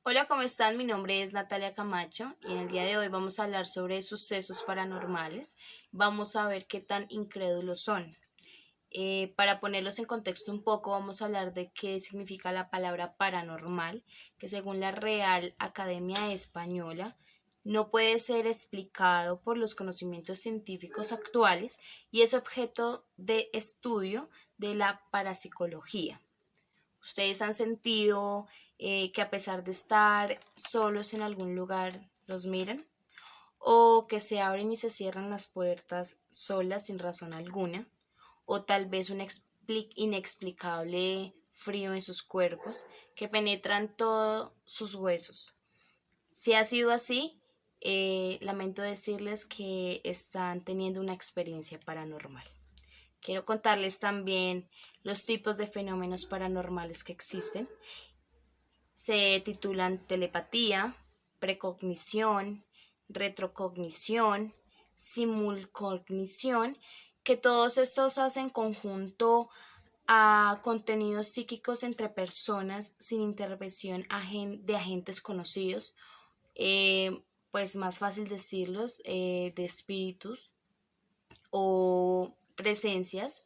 Hola, ¿cómo están? Mi nombre es Natalia Camacho y en el día de hoy vamos a hablar sobre sucesos paranormales. Vamos a ver qué tan incrédulos son. Para ponerlos en contexto un poco, vamos a hablar de qué significa la palabra paranormal, que según la Real Academia Española no puede ser explicado por los conocimientos científicos actuales y es objeto de estudio de la parapsicología. ¿Ustedes han sentido que a pesar de estar solos en algún lugar, los miran? ¿O que se abren y se cierran las puertas solas sin razón alguna? ¿O tal vez un inexplicable frío en sus cuerpos que penetran todos sus huesos? Si ha sido así, lamento decirles que están teniendo una experiencia paranormal. Quiero contarles también los tipos de fenómenos paranormales que existen. Se titulan telepatía, precognición, retrocognición, simulcognición, que todos estos hacen conjunto a contenidos psíquicos entre personas sin intervención de agentes conocidos, pues más fácil decirlos, de espíritus o presencias.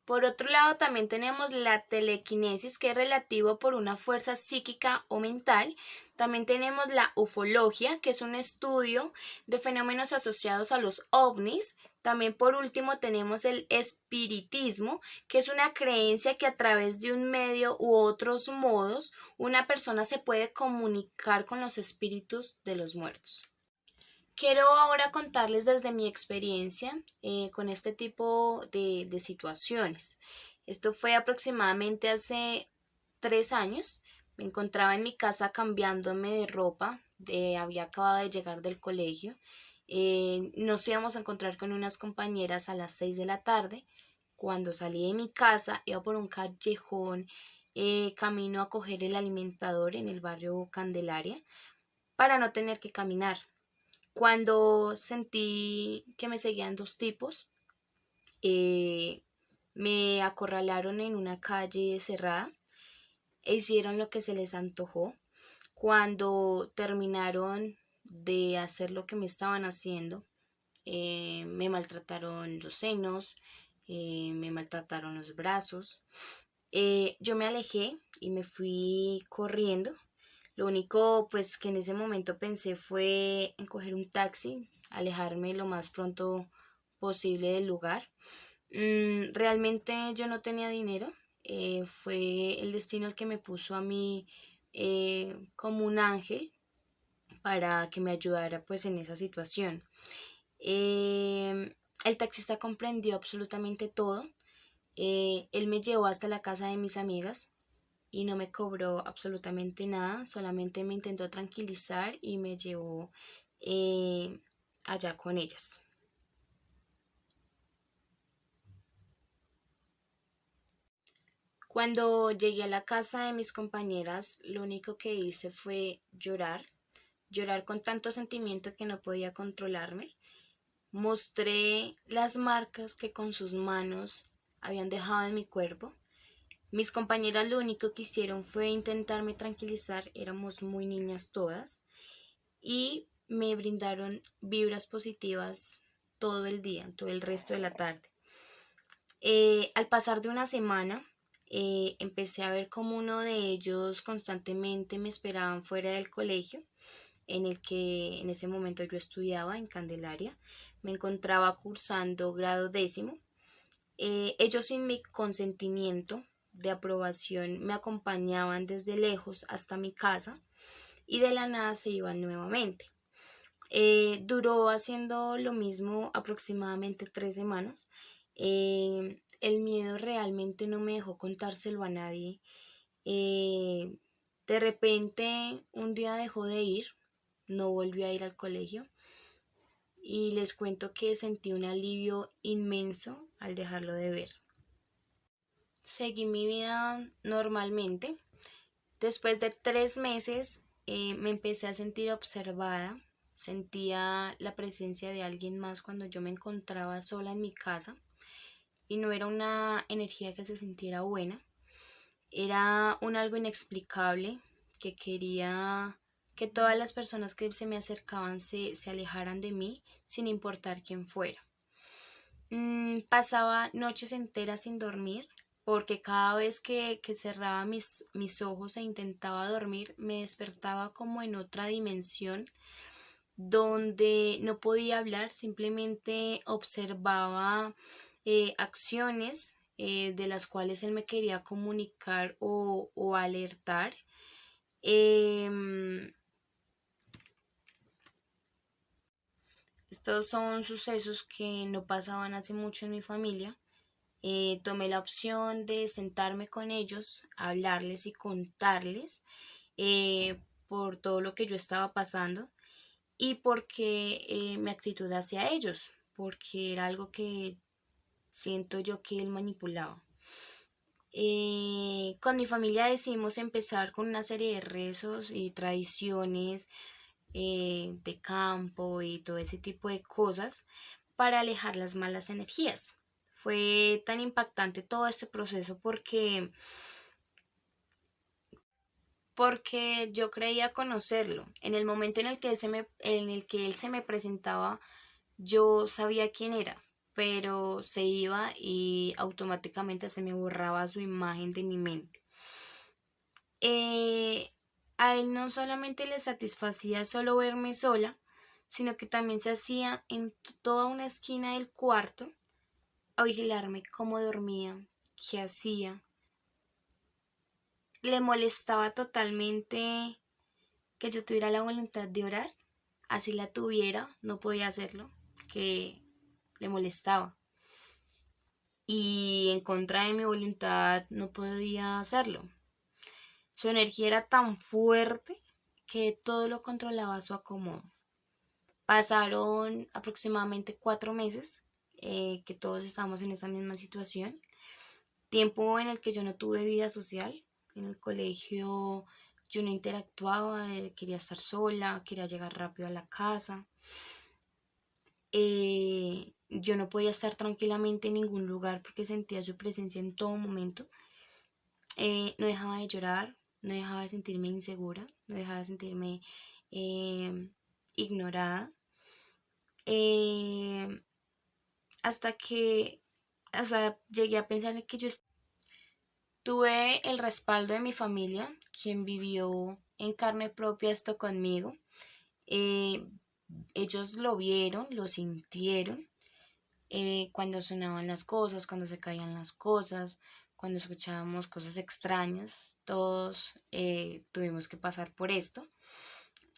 Por otro lado, también tenemos la telequinesis, que es relativo por una fuerza psíquica o mental. También tenemos la ufologia, que es un estudio de fenómenos asociados a los ovnis. También por último tenemos el espiritismo, que es una creencia que a través de un medio u otros modos una persona se puede comunicar con los espíritus de los muertos. Quiero ahora contarles desde mi experiencia con este tipo de situaciones. Esto fue aproximadamente hace 3 años. Me encontraba en mi casa cambiándome de ropa. Había acabado de llegar del colegio. Nos íbamos a encontrar con unas compañeras a las 6 de la tarde. Cuando salí de mi casa, iba por un callejón camino a coger el alimentador en el barrio Candelaria para no tener que caminar. Cuando sentí que me seguían dos tipos, eh, me acorralaron en una calle cerrada e hicieron lo que se les antojó. Cuando terminaron de hacer lo que me estaban haciendo, me maltrataron los senos, me maltrataron los brazos. Yo me alejé y me fui corriendo. Lo único pues que en ese momento pensé fue en coger un taxi, alejarme lo más pronto posible del lugar. Realmente yo no tenía dinero, fue el destino el que me puso a mí como un ángel para que me ayudara pues en esa situación. El taxista comprendió absolutamente todo. Él me llevó hasta la casa de mis amigas y no me cobró absolutamente nada, solamente me intentó tranquilizar y me llevó eh, allá con ellas. Cuando llegué a la casa de mis compañeras, lo único que hice fue llorar, llorar con tanto sentimiento que no podía controlarme. Mostré las marcas que con sus manos habían dejado en mi cuerpo. Mis compañeras lo único que hicieron fue intentarme tranquilizar, éramos muy niñas todas, y me brindaron vibras positivas todo el día, todo el resto de la tarde. Al pasar de una semana, empecé a ver como uno de ellos constantemente me esperaban fuera del colegio en el que en ese momento yo estudiaba en Candelaria. Me encontraba cursando grado 10º. Ellos sin mi consentimiento de aprobación me acompañaban desde lejos hasta mi casa y de la nada se iban nuevamente. Duró haciendo lo mismo aproximadamente 3 semanas. El miedo realmente no me dejó contárselo a nadie. Eh, de repente un día dejó de ir, no volvió a ir al colegio y les cuento que sentí un alivio inmenso al dejarlo de ver. Seguí mi vida normalmente. Después de 3 meses me empecé a sentir observada, sentía la presencia de alguien más cuando yo me encontraba sola en mi casa y no era una energía que se sintiera buena, era un algo inexplicable que quería que todas las personas que se me acercaban se alejaran de mí sin importar quién fuera. Pasaba noches enteras sin dormir porque cada vez que cerraba mis ojos e intentaba dormir me despertaba como en otra dimensión donde no podía hablar, simplemente observaba acciones de las cuales él me quería comunicar o alertar. Em, Estos son sucesos que no pasaban hace mucho en mi familia. Tomé la opción de sentarme con ellos, hablarles y contarles por todo lo que yo estaba pasando y porque mi actitud hacia ellos, porque era algo que siento yo que él manipulaba. Con mi familia decidimos empezar con una serie de rezos y tradiciones de campo y todo ese tipo de cosas para alejar las malas energías. Fue tan impactante todo este proceso porque yo creía conocerlo. En el momento en el que él se me presentaba, yo sabía quién era, pero se iba y automáticamente se me borraba su imagen de mi mente. Eh, a él no solamente le satisfacía solo verme sola, sino que también se hacía en toda una esquina del cuarto a vigilarme cómo dormía, qué hacía. Le molestaba totalmente que yo tuviera la voluntad de orar, así la tuviera, no podía hacerlo, porque le molestaba. Y en contra de mi voluntad no podía hacerlo. Su energía era tan fuerte que todo lo controlaba a su acomodo. Pasaron aproximadamente 4 meses que todos estábamos en esa misma situación. Tiempo en el que yo no tuve vida social. En el colegio yo no interactuaba, quería estar sola, quería llegar rápido a la casa. Yo no podía estar tranquilamente en ningún lugar porque sentía su presencia en todo momento. No dejaba de llorar, no dejaba de sentirme insegura, no dejaba de sentirme ignorada. Eh, Hasta que, o sea, llegué a pensar en que tuve el respaldo de mi familia, quien vivió en carne propia esto conmigo. Eh, Ellos lo vieron, lo sintieron, cuando sonaban las cosas, cuando se caían las cosas, cuando escuchábamos cosas extrañas. Todos tuvimos que pasar por esto.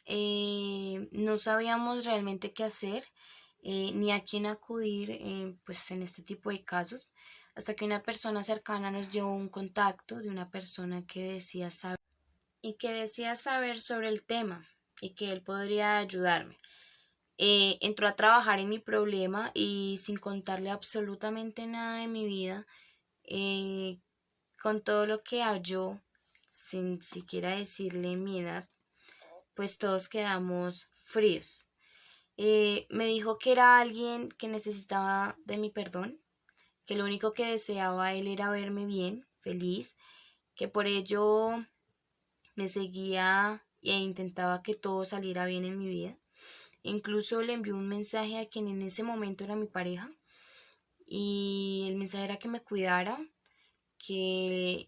No sabíamos realmente qué hacer ni a quién acudir pues en este tipo de casos, hasta que una persona cercana nos dio un contacto de una persona que decía saber sobre el tema y que él podría ayudarme. Entró a trabajar en mi problema y sin contarle absolutamente nada de mi vida, eh, con todo lo que halló, sin siquiera decirle mi edad, pues todos quedamos fríos. Me dijo que era alguien que necesitaba de mi perdón, que lo único que deseaba él era verme bien, feliz, que por ello me seguía e intentaba que todo saliera bien en mi vida. Incluso le envió un mensaje a quien en ese momento era mi pareja y el mensaje era que me cuidara, que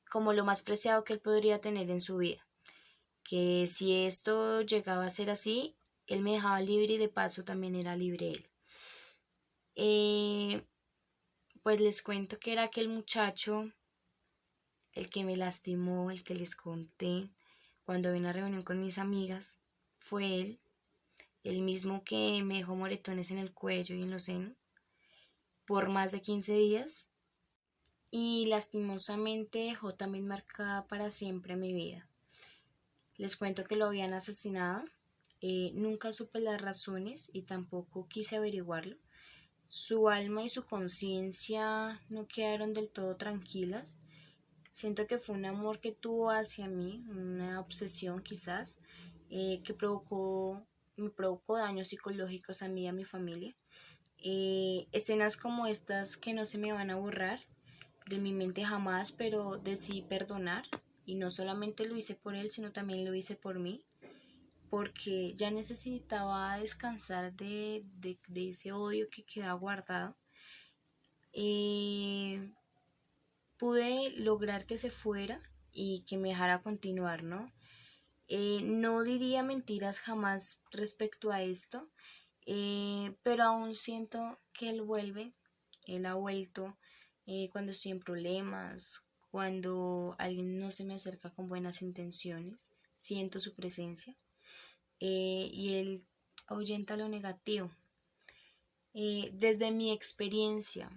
como lo más preciado que él podría tener en su vida, que si esto llegaba a ser así, él me dejaba libre y de paso también era libre él. Eh, pues les cuento que era aquel muchacho el que me lastimó, el que les conté cuando vine a reunión con mis amigas, fue él, el mismo que me dejó moretones en el cuello y en los senos por más de 15 días y lastimosamente dejó también marcada para siempre mi vida. Les cuento que lo habían asesinado, nunca supe las razones y tampoco quise averiguarlo. Su alma y su conciencia no quedaron del todo tranquilas. Siento que fue un amor que tuvo hacia mí, una obsesión quizás, que me provocó daños psicológicos a mí y a mi familia. Escenas como estas que no se me van a borrar de mi mente jamás, pero decidí perdonar y no solamente lo hice por él, sino también lo hice por mí, porque ya necesitaba descansar de ese odio que queda guardado. Pude lograr que se fuera y que me dejara continuar, ¿no? No diría mentiras jamás respecto a esto, pero aún siento que él vuelve, él ha vuelto cuando estoy en problemas, cuando alguien no se me acerca con buenas intenciones, siento su presencia y él ahuyenta lo negativo. Desde mi experiencia,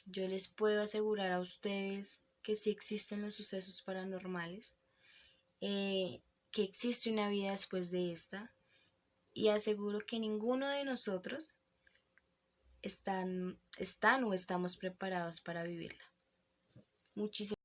yo les puedo asegurar a ustedes que sí existen los sucesos paranormales, eh, que existe una vida después de esta, y aseguro que ninguno de nosotros están o estamos preparados para vivirla. Muchísimas